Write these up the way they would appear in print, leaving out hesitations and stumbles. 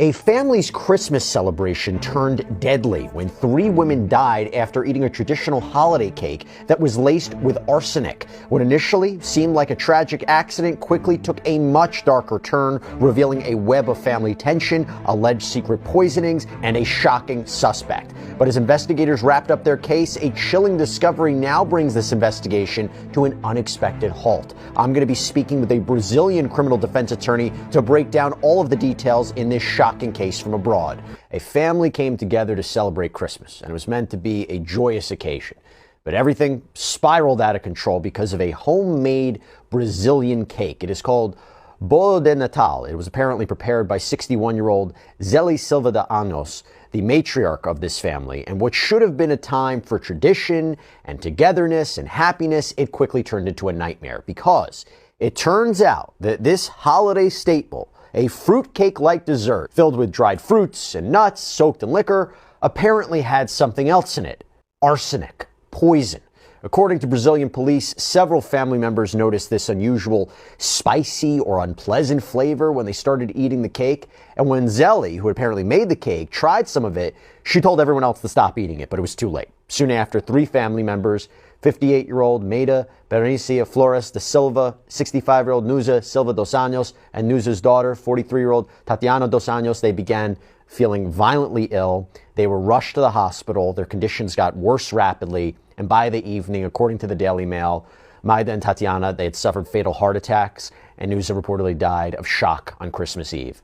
A family's Christmas celebration turned deadly when three women died after eating a traditional holiday cake that was laced with arsenic. What initially seemed like a tragic accident quickly took a much darker turn, revealing a web of family tension, alleged secret poisonings, and a shocking suspect. But as investigators wrapped up their case, a chilling discovery now brings this investigation to an unexpected halt. I'm going to be speaking with a Brazilian criminal defense attorney to break down all of the details in this shocking case from abroad. A family came together to celebrate Christmas, and it was meant to be a joyous occasion. But everything spiraled out of control because of a homemade Brazilian cake. It is called Bolo de Natal. It was apparently prepared by 61-year-old Zeli Silva de Anos, the matriarch of this family, and what should have been a time for tradition and togetherness and happiness, it quickly turned into a nightmare because it turns out that this holiday staple, a fruitcake-like dessert filled with dried fruits and nuts soaked in liquor, apparently had something else in it: arsenic, poison. According to Brazilian police, several family members noticed this unusual spicy or unpleasant flavor when they started eating the cake. And when Zeli, who apparently made the cake, tried some of it, she told everyone else to stop eating it, but it was too late. Soon after, three family members, 58-year-old Maida Berenicia Flores de Silva, 65-year-old Nusa Silva dos Anjos, and Nusa's daughter, 43-year-old Tatiana dos Anjos, they began feeling violently ill. They were rushed to the hospital. Their conditions got worse rapidly. And by the evening, according to the Daily Mail, Maida and Tatiana, they had suffered fatal heart attacks, and Nusa reportedly died of shock on Christmas Eve.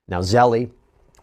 Now, Zeli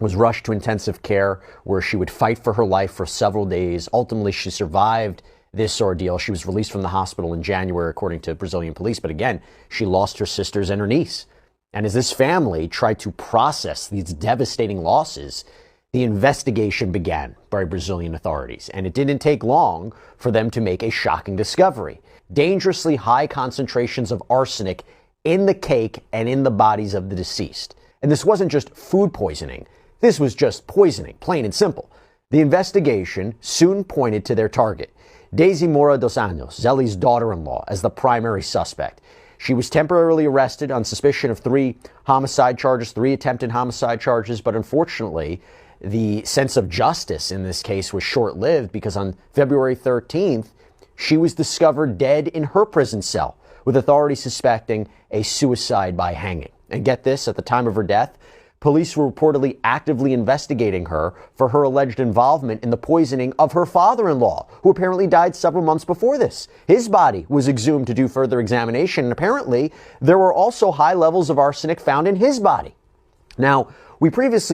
was rushed to intensive care where she would fight for her life for several days. Ultimately, she survived this ordeal. She was released from the hospital in January, according to Brazilian police. But again, she lost her sisters and her niece. And as this family tried to process these devastating losses, the investigation began by Brazilian authorities, and it didn't take long for them to make a shocking discovery: dangerously high concentrations of arsenic in the cake and in the bodies of the deceased. And this wasn't just food poisoning. This was just poisoning, plain and simple. The investigation soon pointed to their target, Daisy Moura dos Anjos, Zeli's daughter-in-law, as the primary suspect. She was temporarily arrested on suspicion of three attempted homicide charges, but unfortunately, the sense of justice in this case was short-lived because on February 13th, she was discovered dead in her prison cell, with authorities suspecting a suicide by hanging. And get this, at the time of her death, police were reportedly actively investigating her for her alleged involvement in the poisoning of her father-in-law, who apparently died several months before this. His body was exhumed to do further examination, and apparently there were also high levels of arsenic found in his body. Now, we previously